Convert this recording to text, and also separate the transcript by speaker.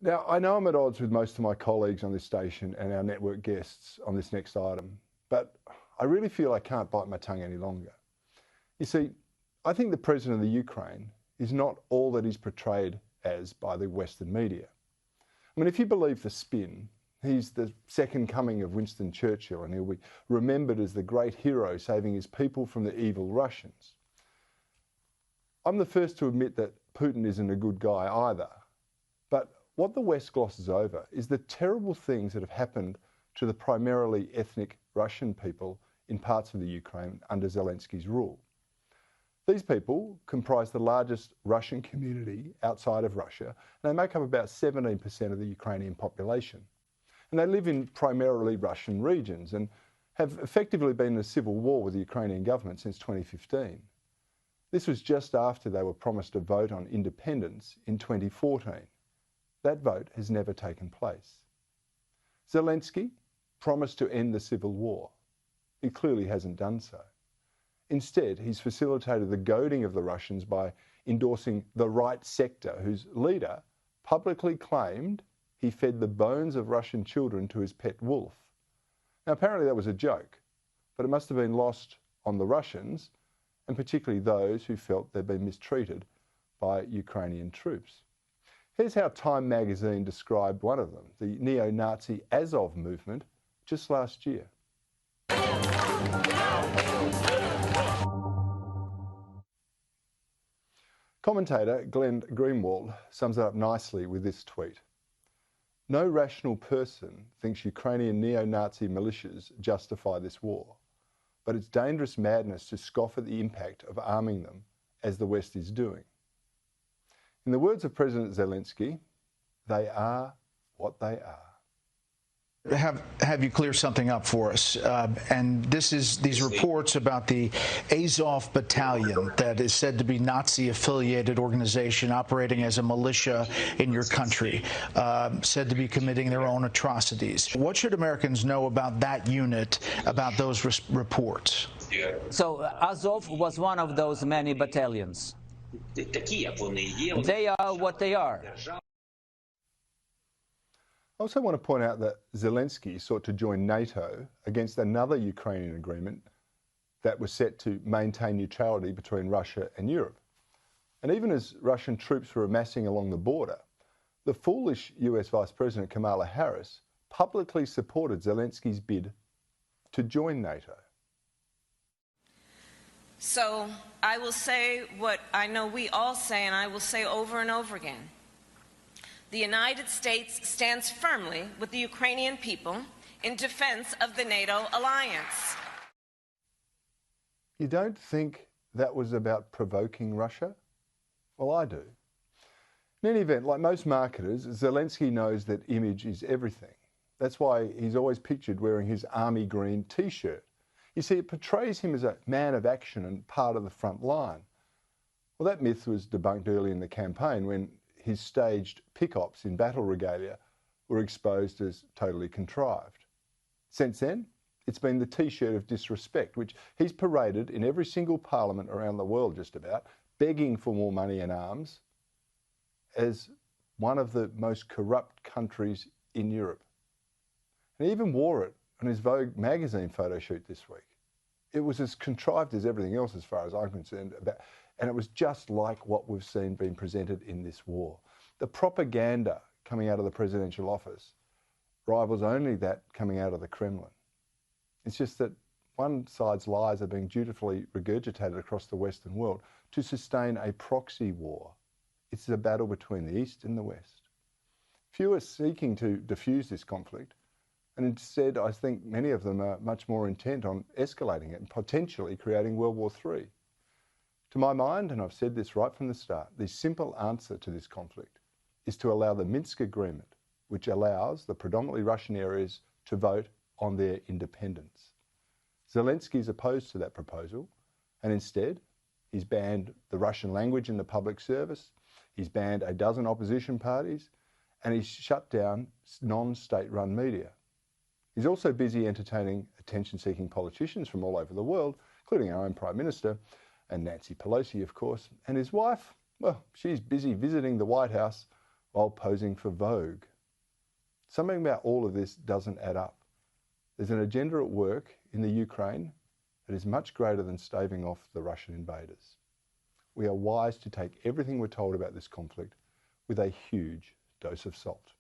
Speaker 1: Now, I know I'm at odds with most of my colleagues on this station and our network guests on this next item, but I really feel I can't bite my tongue any longer. You see, I think the president of the Ukraine is not all that he's portrayed as by the Western media. I mean, if you believe the spin, he's the second coming of Winston Churchill and he'll be remembered as the great hero saving his people from the evil Russians. I'm the first to admit that Putin isn't a good guy either, but what the West glosses over is the terrible things that have happened to the primarily ethnic Russian people in parts of the Ukraine under Zelensky's rule. These people comprise the largest Russian community outside of Russia, and they make up about 17% of the Ukrainian population. And they live in primarily Russian regions and have effectively been in a civil war with the Ukrainian government since 2015. This was just after they were promised a vote on independence in 2014. That vote has never taken place. Zelensky promised to end the civil war. He clearly hasn't done so. Instead, he's facilitated the goading of the Russians by endorsing the right sector, whose leader publicly claimed he fed the bones of Russian children to his pet wolf. Now, apparently that was a joke, but it must have been lost on the Russians, and particularly those who felt they'd been mistreated by Ukrainian troops. Here's how Time magazine described one of them, the neo-Nazi Azov movement, just last year. Commentator Glenn Greenwald sums it up nicely with this tweet. No rational person thinks Ukrainian neo-Nazi militias justify this war, but it's dangerous madness to scoff at the impact of arming them, as the West is doing. In the words of President Zelensky, they are what they are.
Speaker 2: Have you clear something up for us? And this is these reports about the Azov Battalion that is said to be Nazi-affiliated organization operating as a militia in your country, said to be committing their own atrocities. What should Americans know about that unit, about those reports?
Speaker 3: So Azov was one of those many battalions. They are what they are.
Speaker 1: I also want to point out that Zelensky sought to join NATO against another Ukrainian agreement that was set to maintain neutrality between Russia and Europe. And even as Russian troops were amassing along the border, the foolish US Vice President Kamala Harris publicly supported Zelensky's bid to join NATO.
Speaker 4: So I will say what I know we all say, and I will say over and over again. The United States stands firmly with the Ukrainian people in defense of the NATO alliance.
Speaker 1: You don't think that was about provoking Russia? Well, I do. In any event, like most marketers, Zelensky knows that image is everything. That's why he's always pictured wearing his army green T-shirt. You see, it portrays him as a man of action and part of the front line. Well, that myth was debunked early in the campaign when his staged pick-ops in battle regalia were exposed as totally contrived. Since then, it's been the T-shirt of disrespect, which he's paraded in every single parliament around the world just about, begging for more money and arms, as one of the most corrupt countries in Europe. And he even wore it on his Vogue magazine photo shoot this week. It was as contrived as everything else as far as I'm concerned, and it was just like what we've seen being presented in this war. The propaganda coming out of the presidential office rivals only that coming out of the Kremlin. It's just that one side's lies are being dutifully regurgitated across the Western world to sustain a proxy war. It's a battle between the East and the West. Few are seeking to diffuse this conflict, and instead I think many of them are much more intent on escalating it and potentially creating World War III. To my mind, and I've said this right from the start, the simple answer to this conflict is to allow the Minsk Agreement, which allows the predominantly Russian areas to vote on their independence. Zelensky is opposed to that proposal, and instead he's banned the Russian language in the public service, he's banned a dozen opposition parties, and he's shut down non-state-run media. He's also busy entertaining attention-seeking politicians from all over the world, including our own Prime Minister, and Nancy Pelosi, of course, and his wife, well, she's busy visiting the White House while posing for Vogue. Something about all of this doesn't add up. There's an agenda at work in the Ukraine that is much greater than staving off the Russian invaders. We are wise to take everything we're told about this conflict with a huge dose of salt.